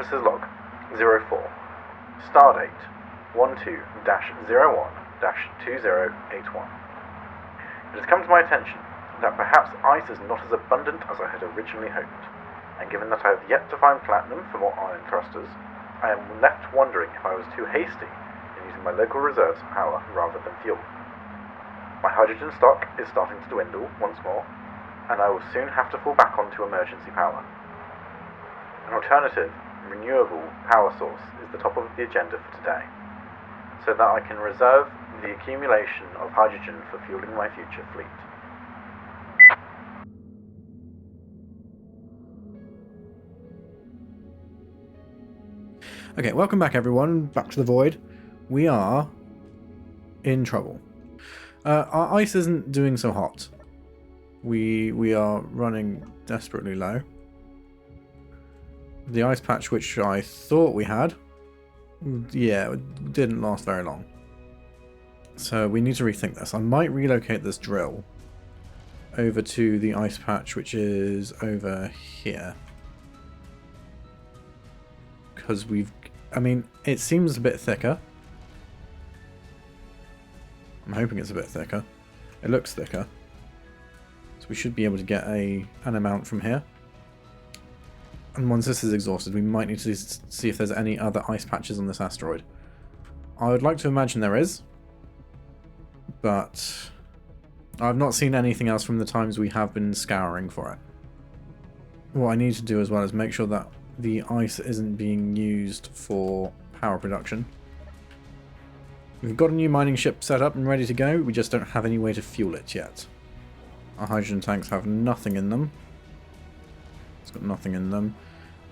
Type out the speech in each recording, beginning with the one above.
Officer's Log 04. Stardate 12-01-2081. It has come to my attention that perhaps ice is not as abundant as I had originally hoped, and given that I have yet to find platinum for more iron thrusters, I am left wondering if I was too hasty in using my local reserves of power rather than fuel. My hydrogen stock is starting to dwindle once more, and I will soon have to fall back onto emergency power. An alternative, renewable power source is the top of the agenda for today, so that I can reserve the accumulation of hydrogen for fueling my future fleet. Okay, welcome back everyone, back to the void. We are in trouble. Our ice isn't doing so hot. We are running desperately low. The ice patch which I thought we had, yeah, it didn't last very long. So we need to rethink this. I might relocate this drill over to the ice patch which is over here. Because I mean, it seems a bit thicker. I'm hoping it's a bit thicker. It looks thicker. So we should be able to get an amount from here. And once this is exhausted, we might need to see if there's any other ice patches on this asteroid. I would like to imagine there is, but I've not seen anything else from the times we have been scouring for it. What I need to do as well is make sure that the ice isn't being used for power production. We've got a new mining ship set up and ready to go, we just don't have any way to fuel it yet. Our hydrogen tanks have nothing in them. It's got nothing in them.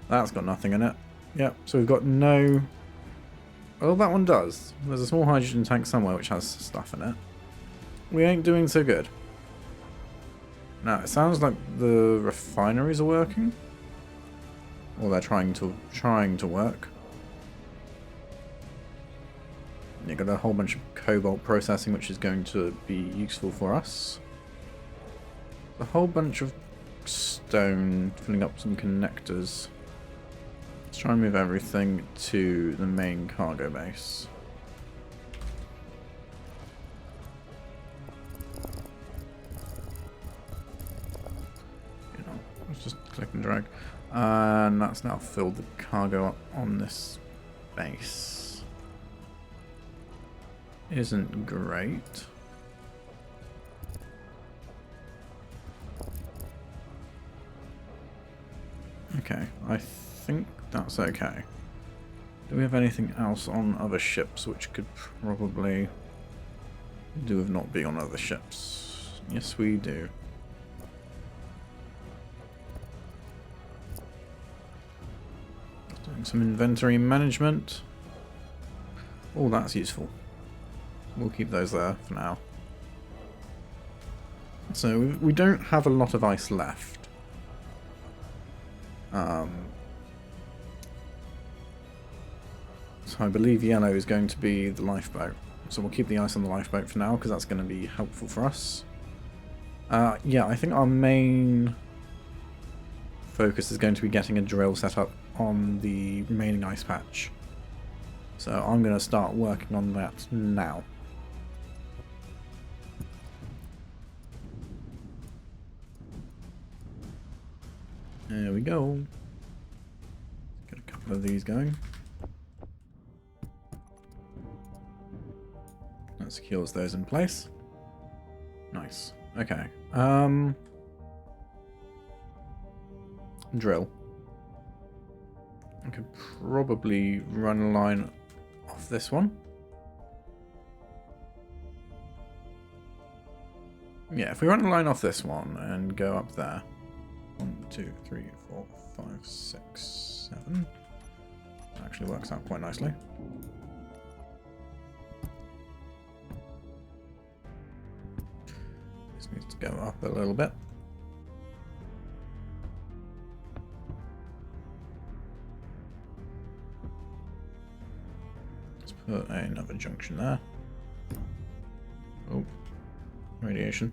That's got nothing in it. Yep, so we've got no... Oh, that one does. There's a small hydrogen tank somewhere which has stuff in it. We ain't doing so good. Now, it sounds like the refineries are working. Or they're trying to work. You've got a whole bunch of cobalt processing which is going to be useful for us. A whole bunch of stone, filling up some connectors. Let's try and move everything to the main cargo base. You know, let's just click and drag. And that's now filled the cargo up on this base. Isn't great. Okay, I think that's okay. Do we have anything else on other ships which could probably do with not being on other ships? Yes, we do. Doing some inventory management. Oh, that's useful. We'll keep those there for now. So we don't have a lot of ice left. So I believe yellow is going to be the lifeboat. So we'll keep the ice on the lifeboat for now because that's going to be helpful for us. Yeah, I think our main focus is going to be getting a drill set up on the remaining ice patch. So I'm going to start working on that now. There we go. Get a couple of these going. That secures those in place. Nice. Okay. Drill. I could probably run a line off this one. Yeah, if we run a line off this one and go up there. 1, 2, 3, 4, 5, 6, 7. That actually works out quite nicely. This needs to go up a little bit. Let's put another junction there. Oh, radiation.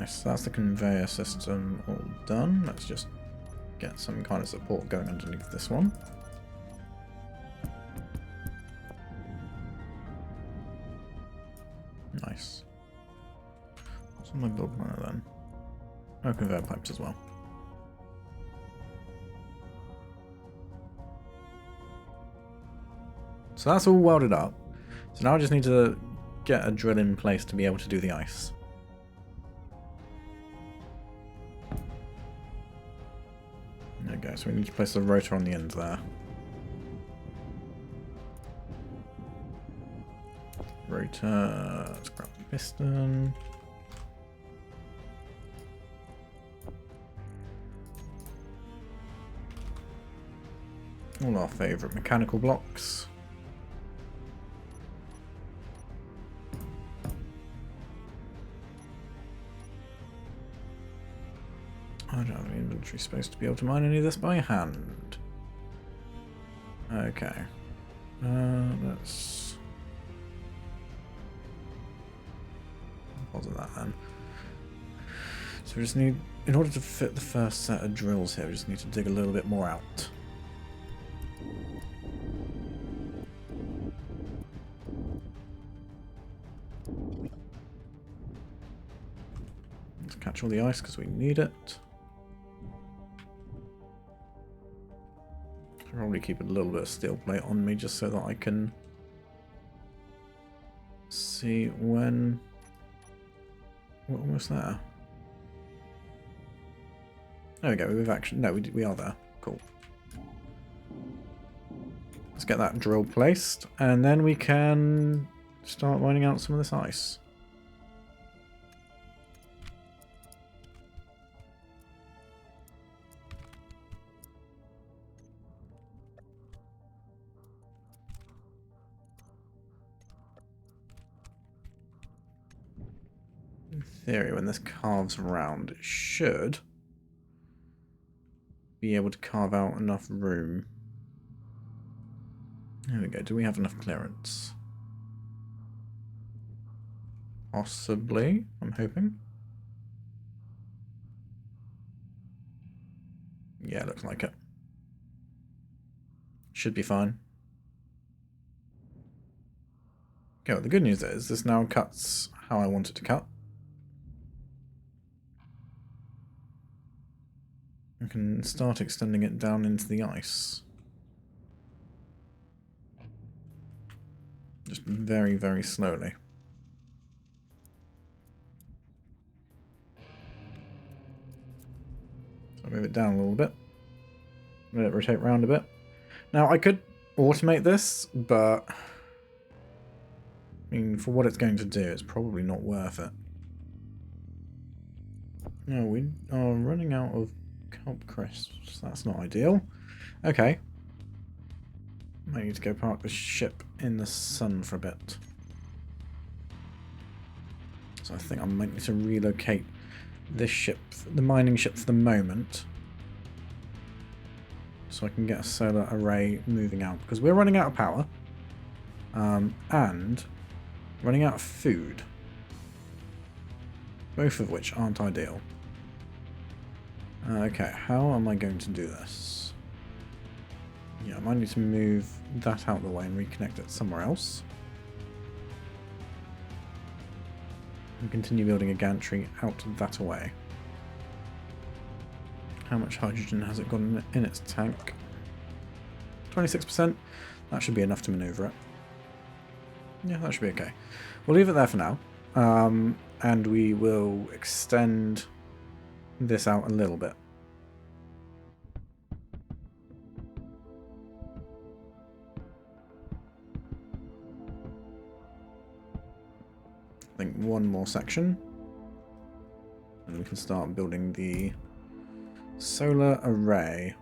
Nice, so that's the conveyor system all done. Let's just get some kind of support going underneath this one. Nice. What's on my build planner then? Oh, conveyor pipes as well. So that's all welded up. So now I just need to get a drill in place to be able to do the ice. There we go, so we need to place the rotor on the end there. Rotor, let's grab the piston. All our favourite mechanical blocks. I don't have any inventory space to be able to mine any of this by hand. Okay. Let's deposit that then. So we just need, in order to fit the first set of drills here, we just need to dig a little bit more out. Let's catch all the ice because we need it. I'll probably keep a little bit of steel plate on me just so that I can see when we're almost there. There we go, we've actually, no, we are there. Cool. Let's get that drill placed and then we can start mining out some of this ice. In theory, when this carves around, it should be able to carve out enough room. There we go. Do we have enough clearance? Possibly, I'm hoping. Yeah, looks like it. Should be fine. Okay, well, the good news is this now cuts how I want it to cut. I can start extending it down into the ice. Just very, very slowly. So I'll move it down a little bit. Let it rotate around a bit. Now I could automate this, but I mean, for what it's going to do, it's probably not worth it. No, we are running out of kelp crisps. That's not ideal. Okay. Might need to go park the ship in the sun for a bit. So I think I might need to relocate this ship, the mining ship for the moment, so I can get a solar array moving out, because we're running out of power and running out of food, both of which aren't ideal. Okay, how am I going to do this? Yeah, I might need to move that out of the way and reconnect it somewhere else. And continue building a gantry out that away. How much hydrogen has it got in its tank? 26%. That should be enough to maneuver it. Yeah, that should be okay. We'll leave it there for now. And we will extend this out a little bit. I think one more section. And we can start building the solar array.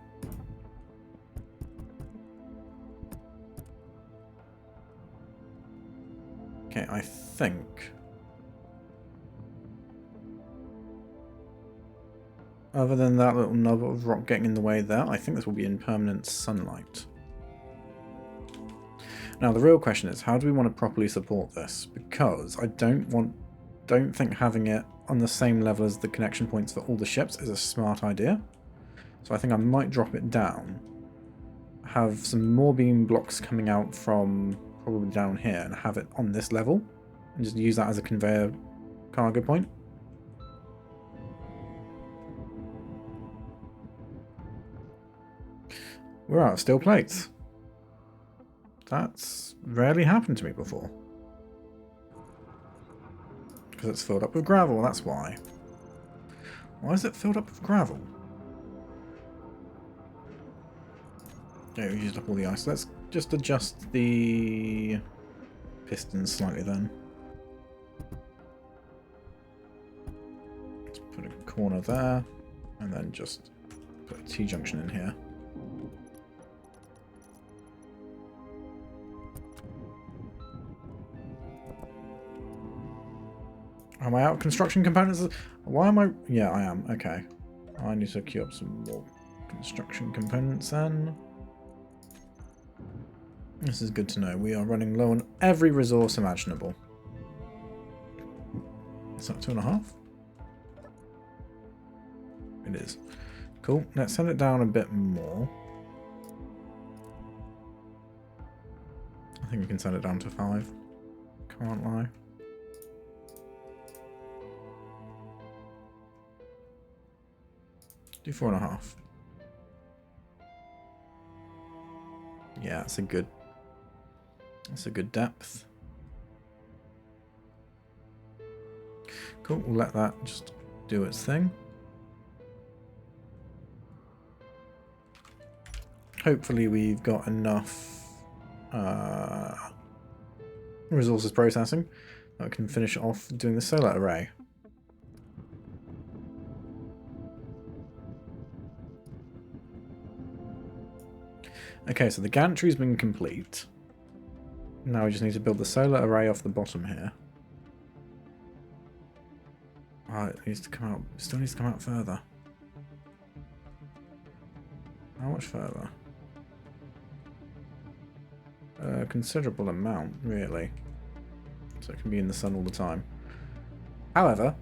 Okay, I think other than that little knob of rock getting in the way there, I think this will be in permanent sunlight. Now the real question is, how do we want to properly support this? Because I don't think having it on the same level as the connection points for all the ships is a smart idea. So I think I might drop it down. Have some more beam blocks coming out from probably down here and have it on this level. And just use that as a conveyor cargo point. We're out of steel plates. That's rarely happened to me before. Because it's filled up with gravel, that's why. Why is it filled up with gravel? Okay, we used up all the ice. Let's just adjust the pistons slightly then. Let's put a corner there, and then just put a T-junction in here. Am I out of construction components? Why am I... Yeah, I am. Okay. I need to queue up some more construction components then. This is good to know. We are running low on every resource imaginable. Is that 2.5? It is. Cool. Let's send it down a bit more. I think we can send it down to 5. Can't lie. Do 4.5. Yeah, that's a good depth. Cool, we'll let that just do its thing. Hopefully we've got enough resources processing that we can finish off doing the solar array. Okay, so the gantry's been complete. Now we just need to build the solar array off the bottom here. Oh, it needs to come out. It still needs to come out further. How much further? A considerable amount, really. So it can be in the sun all the time. However,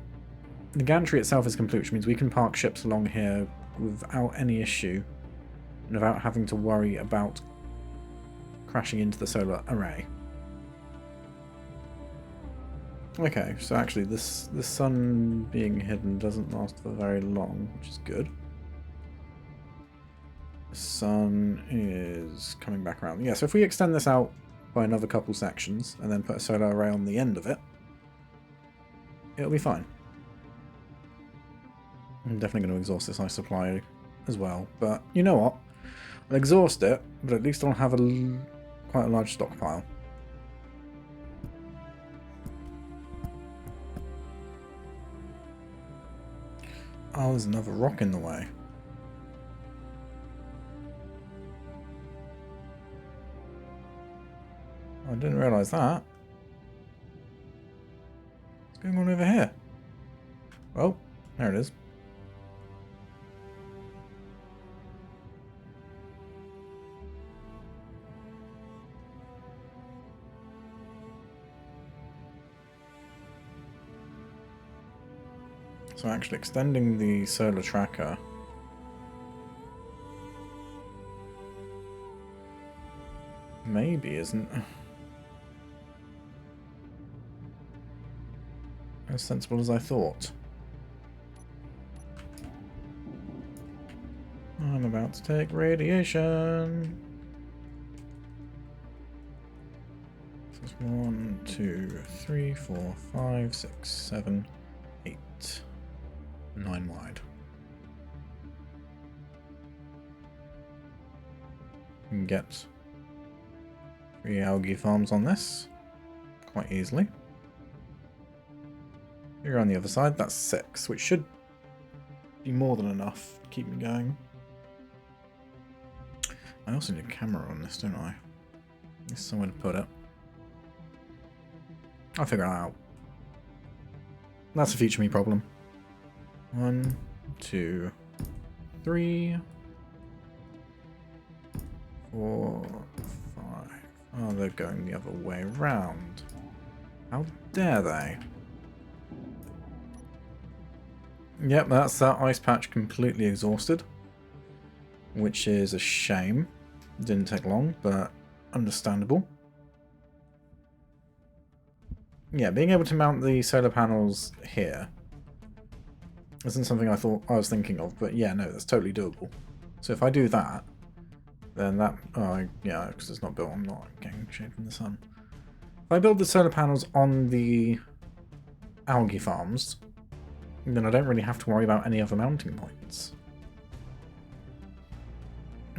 the gantry itself is complete, which means we can park ships along here without any issue. And without having to worry about crashing into the solar array. Okay, so actually the sun being hidden doesn't last for very long, which is good. The sun is coming back around. Yeah, so if we extend this out by another couple sections and then put a solar array on the end of it, it'll be fine. I'm definitely going to exhaust this ice supply as well, but you know what? I'll exhaust it, but at least I'll have quite a large stockpile. Oh, there's another rock in the way. I didn't realise that. What's going on over here? Oh, there it is. So actually extending the solar tracker maybe isn't as sensible as I thought. I'm about to take radiation. So it's 1, 2, 3, 4, 5, 6, 7, 8. 9 wide. We can get 3 algae farms on this quite easily. Here on the other side, that's 6, which should be more than enough to keep me going. I also need a camera on this, don't I? There's somewhere to put it. I'll figure it out. That's a future me problem. 1, 2, 3, 4, 5. Oh, they're going the other way round. How dare they? Yep, that's that ice patch completely exhausted. Which is a shame. Didn't take long, but understandable. Yeah, being able to mount the solar panels here isn't something I was thinking of, but yeah, no, that's totally doable. So if I do that, then that... Oh, yeah, because it's not built, I'm not getting shade from the sun. If I build the solar panels on the algae farms, then I don't really have to worry about any other mounting points.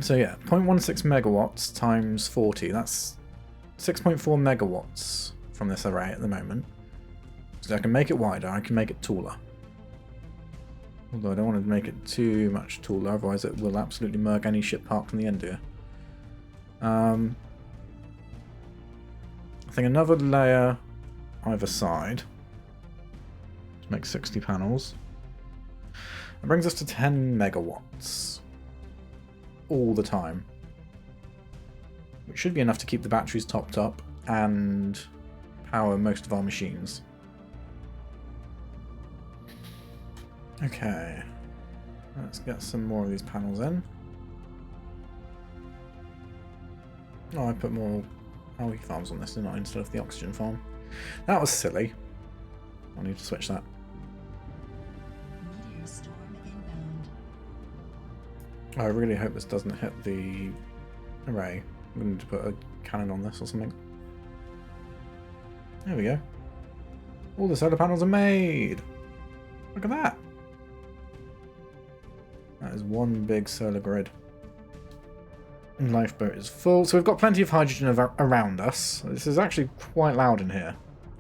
So yeah, 0.16 megawatts times 40, that's 6.4 megawatts from this array at the moment. So I can make it wider, I can make it taller. Although I don't want to make it too much taller, otherwise it will absolutely murk any ship parked on the end here. I think another layer either side to make 60 panels. That brings us to 10 megawatts. All the time. Which should be enough to keep the batteries topped up and power most of our machines. Okay. Let's get some more of these panels in. Oh, I put more algae farms on this, didn't I, instead of the oxygen farm? That was silly. I need to switch that. Meteor storm inbound. I really hope this doesn't hit the array. I'm going to put a cannon on this or something. There we go. All the solar panels are made! Look at that! That is one big solar grid. And lifeboat is full, so we've got plenty of hydrogen around us. This is actually quite loud in here.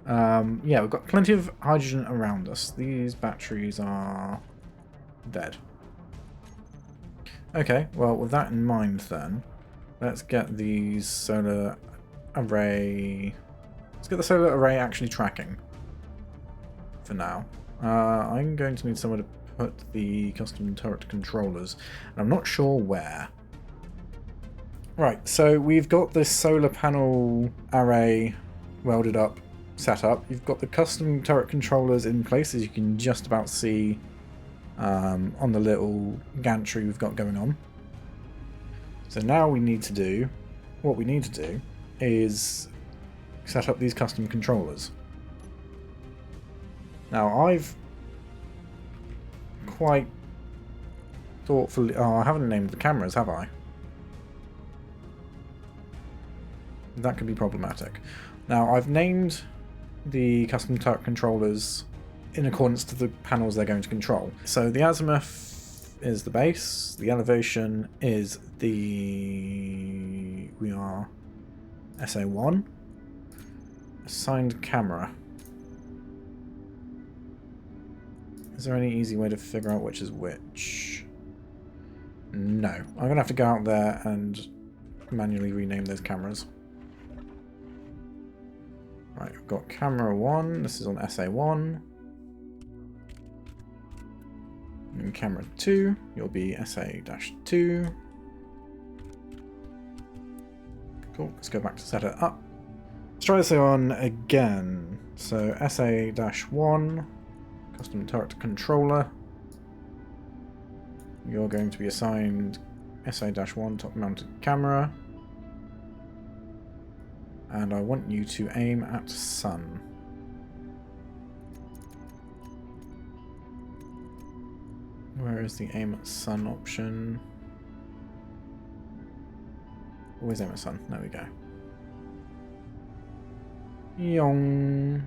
Yeah, we've got plenty of hydrogen around us. These batteries are dead. Okay, well, with that in mind then, let's get these solar array... Let's get the solar array actually tracking for now. I'm going to need somewhere to put the custom turret controllers, and I'm not sure where. Right, so we've got this solar panel array welded up, set up. You've got the custom turret controllers in place, as you can just about see on the little gantry we've got going on. So now what we need to do is set up these custom controllers. Now I've quite thoughtfully... Oh, I haven't named the cameras, have I? That could be problematic. Now, I've named the custom turret controllers in accordance to the panels they're going to control. So the azimuth is the base, the elevation is the... we are SA1. Assigned camera. Is there any easy way to figure out which is which? No. I'm going to have to go out there and manually rename those cameras. Right, we've got camera 1, this is on SA1. And camera 2, you'll be SA-2. Cool, let's go back to set it up. Let's try this on again. So SA-1, custom turret controller. You're going to be assigned SA-1 top mounted camera. And I want you to aim at sun. Where is the aim at sun option? Always aim at sun. There we go. Yong.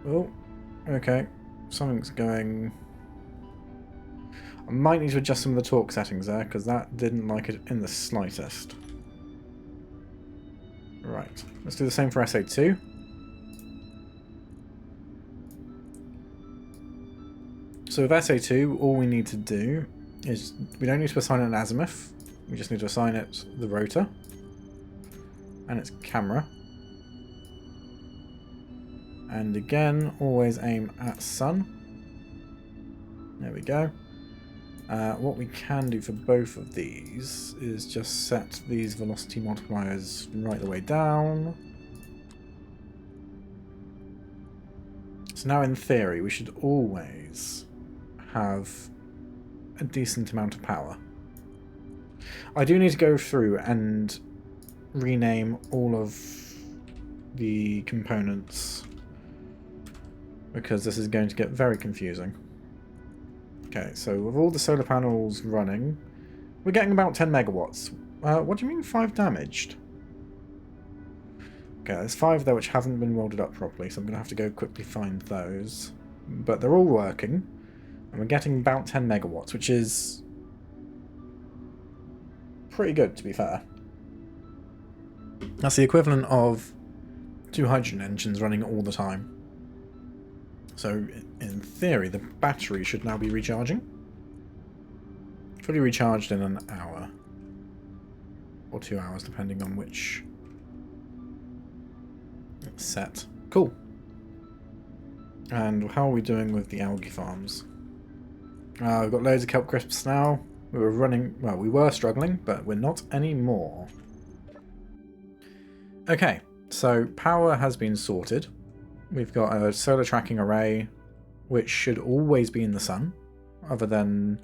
Oh, okay. Something's going... I might need to adjust some of the torque settings there, because that didn't like it in the slightest. Right, let's do the same for SA2. So with SA2, all we need to do is, we don't need to assign it an azimuth, we just need to assign it the rotor, and its camera. And again, always aim at sun. There we go. What we can do for both of these is just set these velocity multipliers right the way down. So now in theory we should always have a decent amount of power. I do need to go through and rename all of the components because this is going to get very confusing. Okay, so with all the solar panels running, we're getting about 10 megawatts. What do you mean 5 damaged? Okay, there's 5 there which haven't been welded up properly, so I'm going to have to go quickly find those. But they're all working, and we're getting about 10 megawatts, which is pretty good, to be fair. That's the equivalent of 2 hydrogen engines running all the time. So, in theory, the battery should now be recharging. Fully recharged in an hour. Or 2 hours, depending on which set. Cool. And how are we doing with the algae farms? We've got loads of kelp crisps now. We were struggling, but we're not anymore. Okay, so power has been sorted. We've got a solar tracking array, which should always be in the sun, other than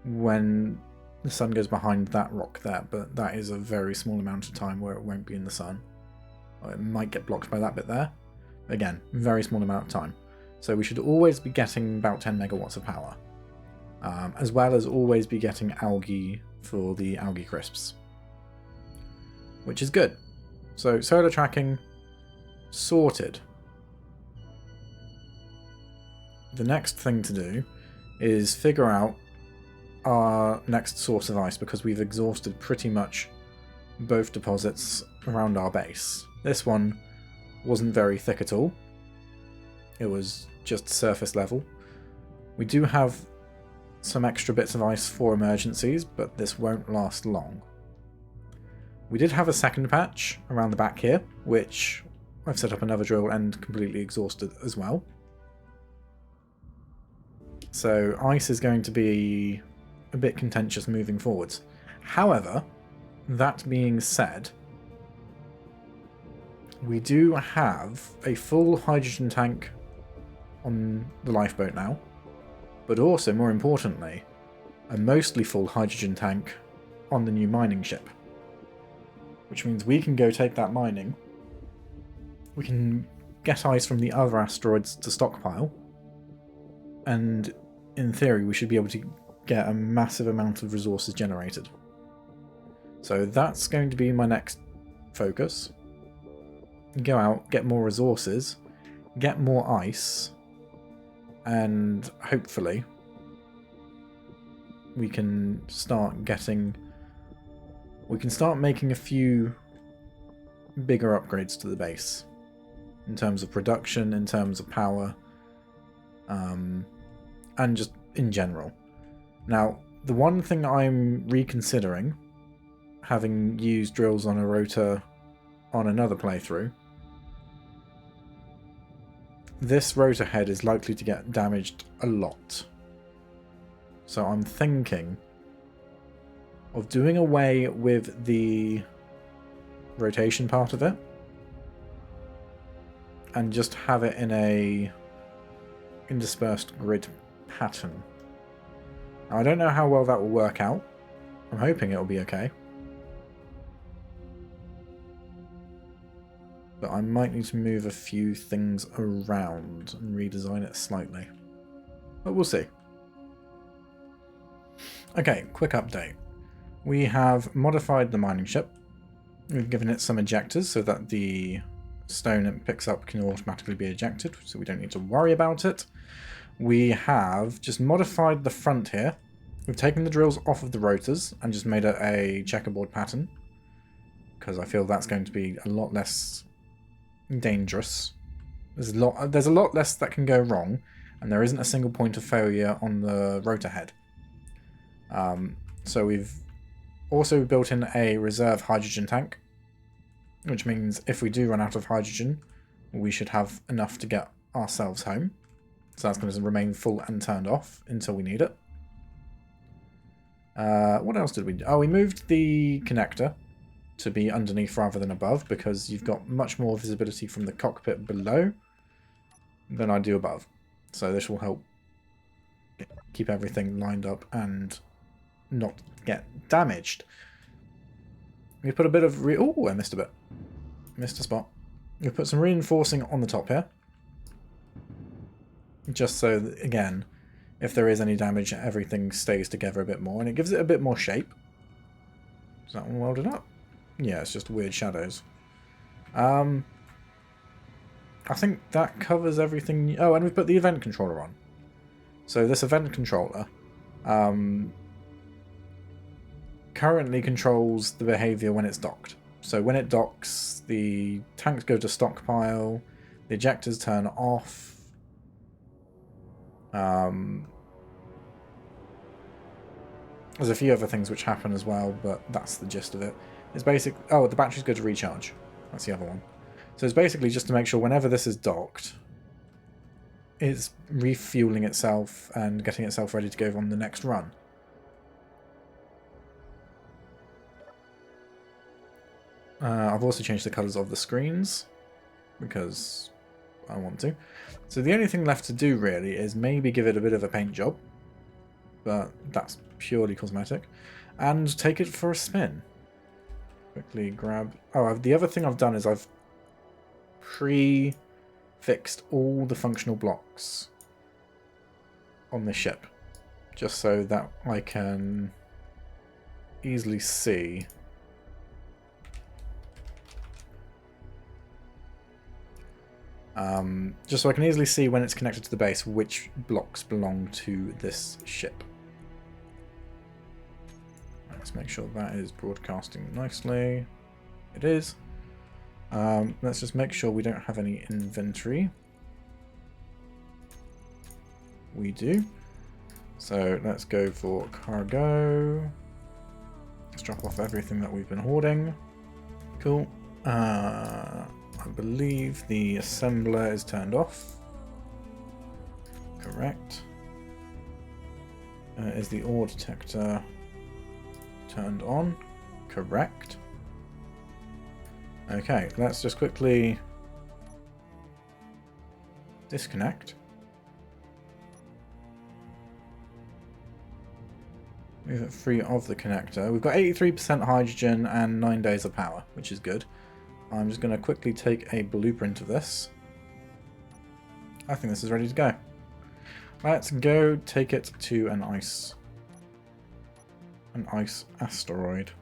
when the sun goes behind that rock there, but that is a very small amount of time where it won't be in the sun. It might get blocked by that bit there. Again, very small amount of time. So we should always be getting about 10 megawatts of power, as well as always be getting algae for the algae crisps, which is good. So solar tracking sorted. The next thing to do is figure out our next source of ice, because we've exhausted pretty much both deposits around our base. This one wasn't very thick at all. It was just surface level. We do have some extra bits of ice for emergencies, but this won't last long. We did have a second patch around the back here, which I've set up another drill and completely exhausted as well. So ice is going to be a bit contentious moving forwards. However, that being said, we do have a full hydrogen tank on the lifeboat now, but also, more importantly, a mostly full hydrogen tank on the new mining ship. Which means we can go take that mining, we can get ice from the other asteroids to stockpile, and in theory we should be able to get a massive amount of resources generated. So that's going to be my next focus. Go out, get more resources, get more ice, and hopefully we can start making a few bigger upgrades to the base in terms of production, in terms of power, and just in general. Now, the one thing I'm reconsidering, having used drills on a rotor on another playthrough, this rotor head is likely to get damaged a lot. So I'm thinking of doing away with the rotation part of it and just have it in a interspersed grid pattern. Now, I don't know how well that will work out. I'm hoping it'll be okay. But I might need to move a few things around and redesign it slightly. But we'll see. Okay, quick update. We have modified the mining ship. We've given it some ejectors so that the stone it picks up can automatically be ejected, so we don't need to worry about it. We have just modified the front here. We've taken the drills off of the rotors and just made it a checkerboard pattern, because I feel that's going to be a lot less dangerous. There's a lot less that can go wrong, and there isn't a single point of failure on the rotor head. So we've also built in a reserve hydrogen tank, which means if we do run out of hydrogen, we should have enough to get ourselves home. So that's going to remain full and turned off until we need it. What else did we do? Oh, we moved the connector to be underneath rather than above, because you've got much more visibility from the cockpit below. than I do above. So this will help keep everything lined up and not get damaged. We put a bit of oh, I missed a bit. Missed a spot. We put some reinforcing on the top here. Just so that, again, if there is any damage, everything stays together a bit more. And it gives it a bit more shape. Is that one welded up? Yeah, it's just weird shadows. I think that covers everything. Oh, and we've put the event controller on. So this event controller currently controls the behavior when it's docked. So when it docks, the tanks go to stockpile, the ejectors turn off. There's a few other things which happen as well, but that's the gist of it. It's basic. Oh, the batteries go to recharge. That's the other one. So it's basically just to make sure whenever this is docked, it's refueling itself and getting itself ready to go on the next run. I've also changed the colours of the screens because I want to. So the only thing left to do really is maybe give it a bit of a paint job, but that's purely cosmetic, and take it for a spin. Quickly grab... Oh, the other thing I've done is I've pre-fixed all the functional blocks on the ship, just so that I can easily see just so I can easily see when it's connected to the base which blocks belong to this ship. Let's make sure that is broadcasting nicely. It is. Let's just make sure we don't have any inventory. We do. So let's go for cargo. Let's drop off everything that we've been hoarding. Cool. I believe the assembler is turned off. Correct. Is the ore detector turned on? Correct. Okay, let's just quickly disconnect. Move it free of the connector. We've got 83% hydrogen and 9 days of power, which is good. I'm just going to quickly take a blueprint of this. I think this is ready to go. Let's go take it to an ice asteroid.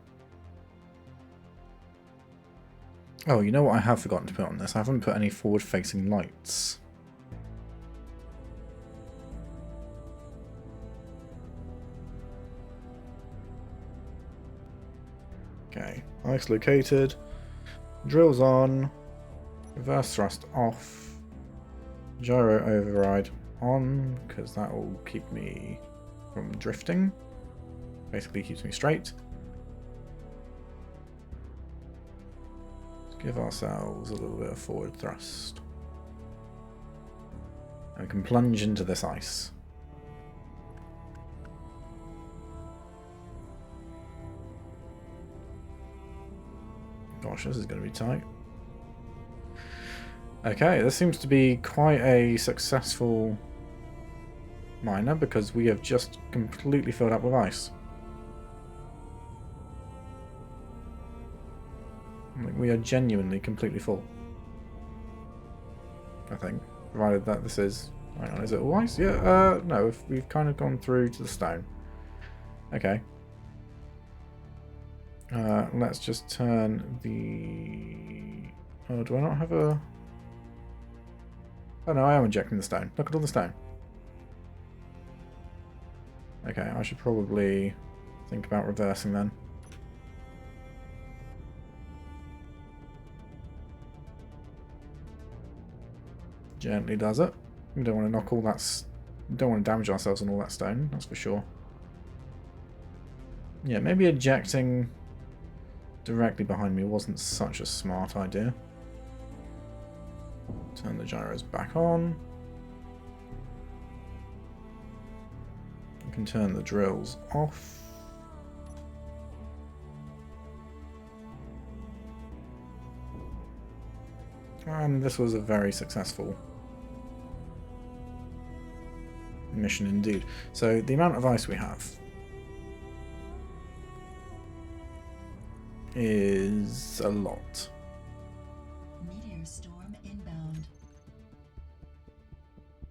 Oh, you know what I have forgotten to put on this? I haven't put any forward-facing lights. Okay, ice located. Drills on, reverse thrust off, gyro override on, because that will keep me from drifting. Basically keeps me straight. Let's give ourselves a little bit of forward thrust. And we can plunge into this ice. Gosh, this is going to be tight. Okay, this seems to be quite a successful miner because we have just completely filled up with ice. Like, we are genuinely completely full. I think, provided that this is... Hang on, is it all ice? Yeah, no, we've kind of gone through to the stone. Okay. Let's just turn the... Oh, do I not have a... Oh no, I am injecting the stone. Look at all the stone. Okay, I should probably think about reversing then. Gently does it. We don't want to knock all that... Don't want to damage ourselves on all that stone, that's for sure. Yeah, maybe ejecting directly behind me wasn't such a smart idea. Turn the gyros back on. We can turn the drills off. And this was a very successful mission indeed. So the amount of ice we have is a lot. Meteor storm inbound.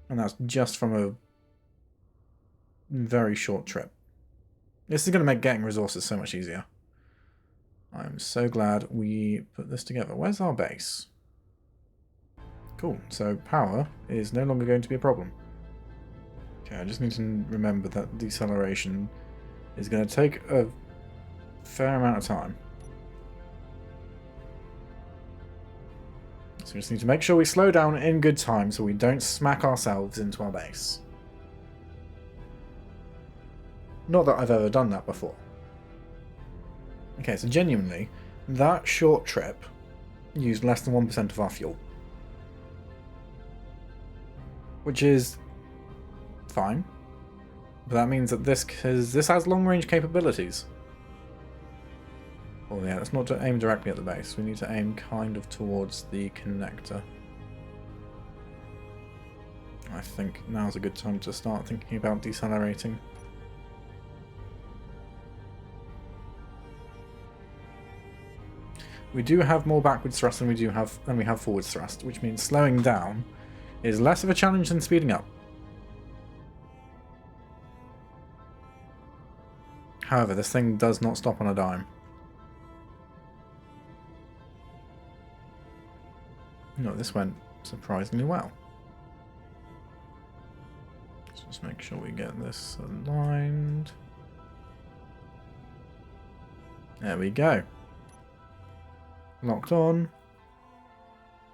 And that's just from a very short trip. This is going to make getting resources so much easier. I'm so glad we put this together. Where's our base? Cool, so power is no longer going to be a problem. Okay, I just need to remember that deceleration is going to take a fair amount of time. So we just need to make sure we slow down in good time so we don't smack ourselves into our base. Not that I've ever done that before. Okay, so genuinely, that short trip used less than 1% of our fuel. Which is fine. But that means that this has long-range capabilities. Oh yeah, let's not aim directly at the base. We need to aim kind of towards the connector. I think now's a good time to start thinking about decelerating. We do have more backwards thrust than we have forwards thrust, which means slowing down is less of a challenge than speeding up. However, this thing does not stop on a dime. No, this went surprisingly well. Let's just make sure we get this aligned. There we go. Locked on.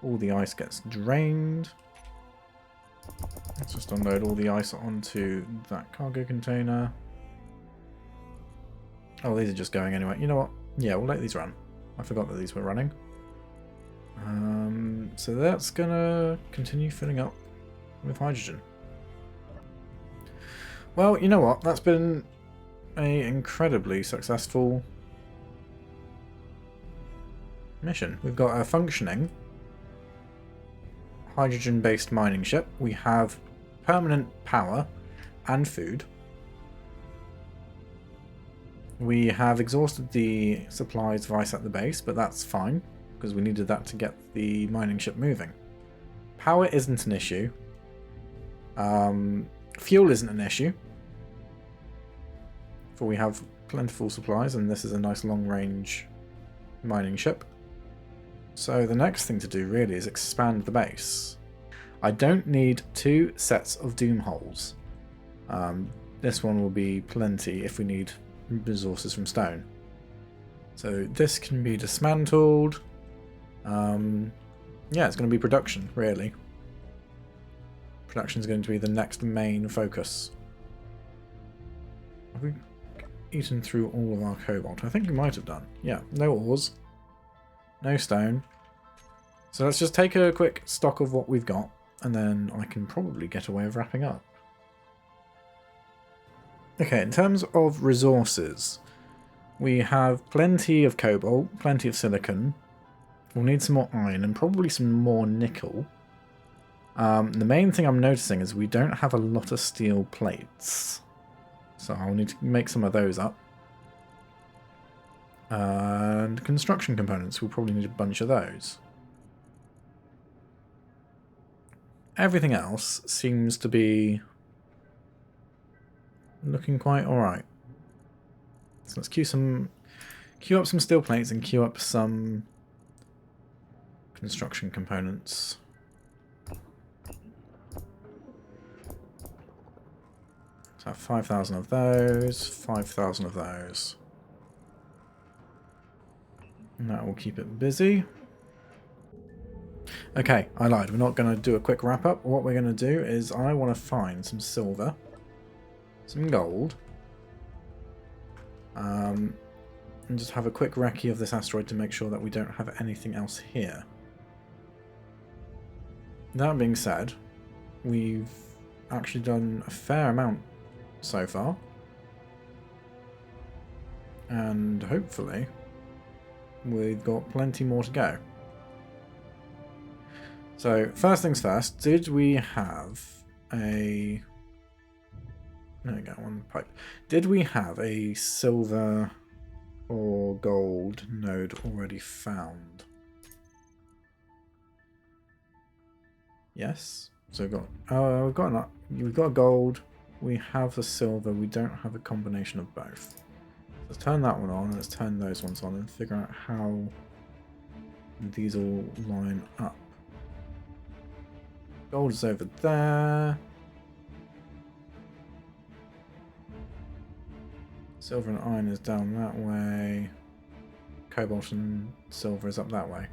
All the ice gets drained. Let's just unload all the ice onto that cargo container. Oh, these are just going anyway. You know what? Yeah, we'll let these run. I forgot that these were running. So that's gonna continue filling up with hydrogen. Well, you know what? That's been an incredibly successful mission. We've got a functioning hydrogen-based mining ship. We have permanent power and food. We have exhausted the supplies of ice at the base, but that's fine, because we needed that to get the mining ship moving. Power isn't an issue. Fuel isn't an issue. For we have plentiful supplies, and this is a nice long-range mining ship. So the next thing to do really is expand the base. I don't need 2 sets of doom holes. This one will be plenty if we need resources from stone. So this can be dismantled. Yeah, it's going to be production, really. Production is going to be the next main focus. Have we eaten through all of our cobalt? I think we might have done. Yeah, no ores. No stone. So let's just take a quick stock of what we've got, and then I can probably get a way of wrapping up. Okay, in terms of resources, we have plenty of cobalt, plenty of silicon. We'll need some more iron and probably some more nickel. The main thing I'm noticing is we don't have a lot of steel plates. So I'll need to make some of those up. And construction components, we'll probably need a bunch of those. Everything else seems to be looking quite alright. So let's queue up some steel plates and queue up some construction components. So 5,000 of those, 5,000 of those. And that will keep it busy. Okay, I lied. We're not going to do a quick wrap up. What we're going to do is I want to find some silver, some gold, and just have a quick recce of this asteroid to make sure that we don't have anything else here. That being said, we've actually done a fair amount so far, and hopefully we've got plenty more to go. So first things first, did we have a There we go, one pipe. Did we have a silver or gold node already found? Yes. So we've got a gold. We have a silver. We don't have a combination of both. Let's turn that one on. Let's turn those ones on and figure out how these all line up. Gold is over there. Silver and iron is down that way. Cobalt and silver is up that way.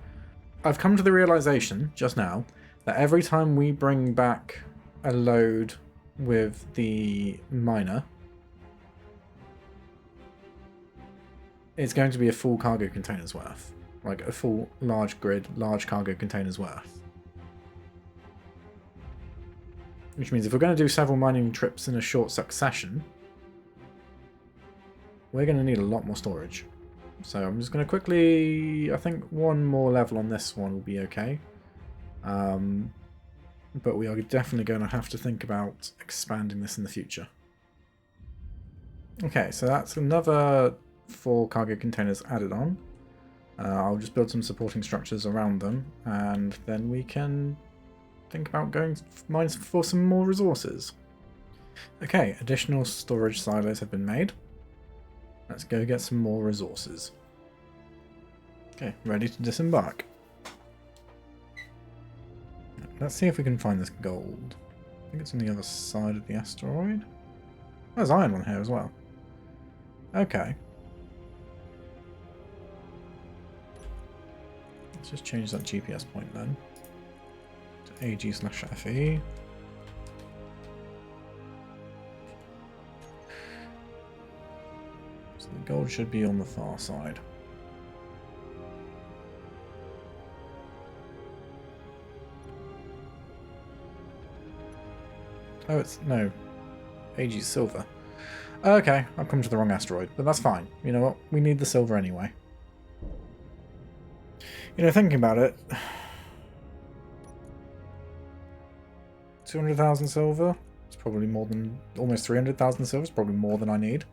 I've come to the realization just now that every time we bring back a load with the miner, it's going to be a full cargo container's worth. Like a full large grid, large cargo container's worth. Which means if we're going to do several mining trips in a short succession, we're going to need a lot more storage. So I'm just going to quickly, I think one more level on this one will be okay. But we are definitely going to have to think about expanding this in the future. Okay, so that's another 4 cargo containers added on. I'll just build some supporting structures around them, and then we can think about going mines for some more resources. Okay, additional storage silos have been made. Let's go get some more resources. Okay, ready to disembark. Let's see if we can find this gold. I think it's on the other side of the asteroid. There's iron on here as well. Okay. Let's just change that GPS point then to AG/FE. So the gold should be on the far side. Oh, it's no. AG silver. Okay, I've come to the wrong asteroid, but that's fine. You know what? We need the silver anyway. You know, thinking about it, 200,000 silver. It's probably more than almost 300,000 silver. It's probably more than I need.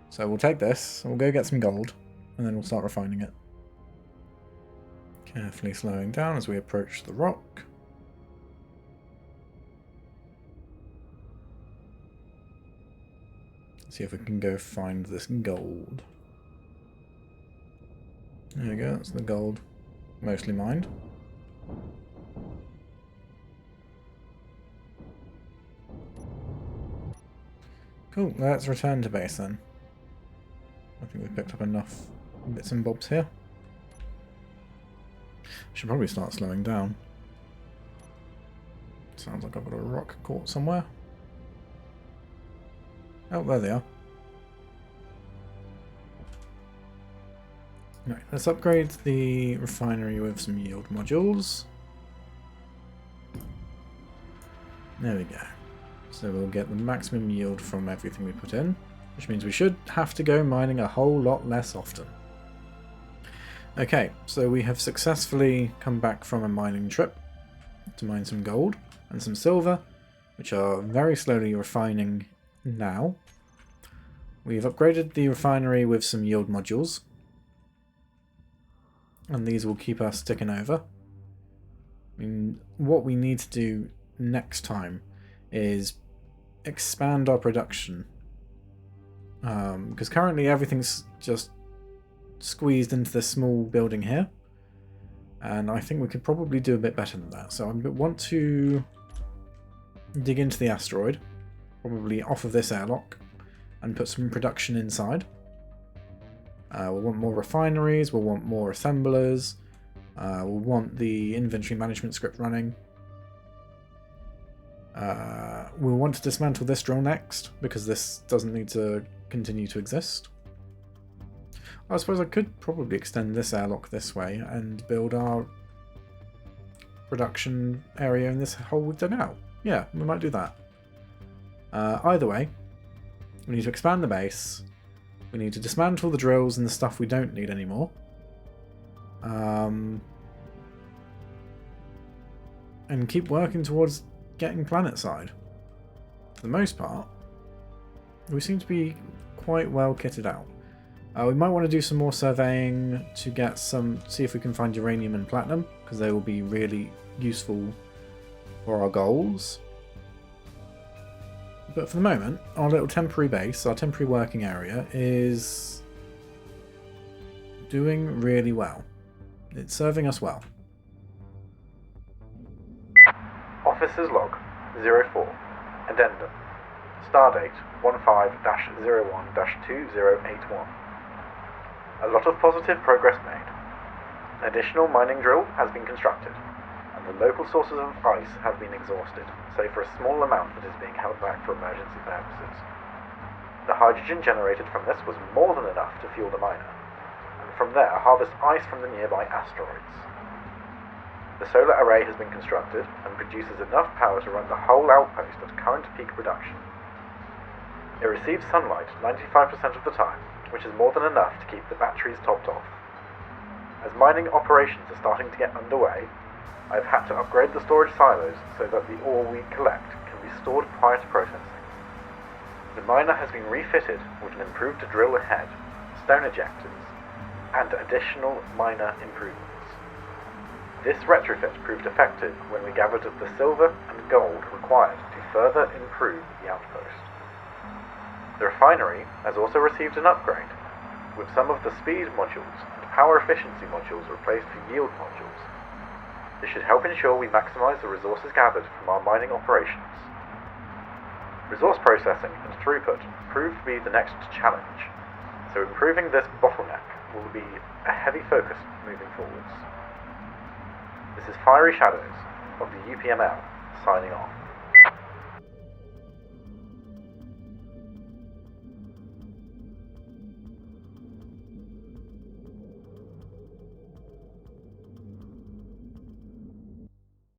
So we'll take this. We'll go get some gold, and then we'll start refining it. Carefully slowing down as we approach the rock. See if we can go find this gold. There we go, that's the gold. Mostly mined. Cool, let's return to base then. I think we've picked up enough bits and bobs here. Should probably start slowing down. Sounds like I've got a rock caught somewhere. Oh, there they are. Right, let's upgrade the refinery with some yield modules. There we go. So we'll get the maximum yield from everything we put in, which means we should have to go mining a whole lot less often. Okay, so we have successfully come back from a mining trip to mine some gold and some silver, which are very slowly refining now. We've upgraded the refinery with some yield modules, and these will keep us ticking over. I mean, what we need to do next time is expand our production, because currently everything's just squeezed into this small building here, and I think we could probably do a bit better than that. So I want to dig into the asteroid, probably off of this airlock, and put some production inside. We'll want more refineries, we'll want more assemblers, we'll want the inventory management script running. We'll want to dismantle this drill next, because this doesn't need to continue to exist. I suppose I could probably extend this airlock this way and build our production area in this hole dug out. Yeah, we might do that. Either way, we need to expand the base. We need to dismantle the drills and the stuff we don't need anymore. And keep working towards getting planetside. for the most part, we seem to be quite well kitted out. We might want to do some more surveying to get see if we can find uranium and platinum, because they will be really useful for our goals. But for the moment, our little temporary base, our temporary working area, is doing really well. It's serving us well. Officer's Log 04. Addendum. Stardate 15-01-2081. A lot of positive progress made. An additional mining drill has been constructed, and the local sources of ice have been exhausted, save for a small amount that is being held back for emergency purposes. The hydrogen generated from this was more than enough to fuel the miner, and from there harvest ice from the nearby asteroids. The solar array has been constructed and produces enough power to run the whole outpost at current peak production. It receives sunlight 95% of the time, which is more than enough to keep the batteries topped off. As mining operations are starting to get underway, I have had to upgrade the storage silos so that the ore we collect can be stored prior to processing. The miner has been refitted with an improved drill head, stone ejectors, and additional miner improvements. This retrofit proved effective when we gathered the silver and gold required to further improve the outpost. The refinery has also received an upgrade, with some of the speed modules and power efficiency modules replaced for yield modules. This should help ensure we maximize the resources gathered from our mining operations. Resource processing and throughput proved to be the next challenge, so improving this bottleneck will be a heavy focus moving forwards. This is Fiery Shadows of the UPML signing off.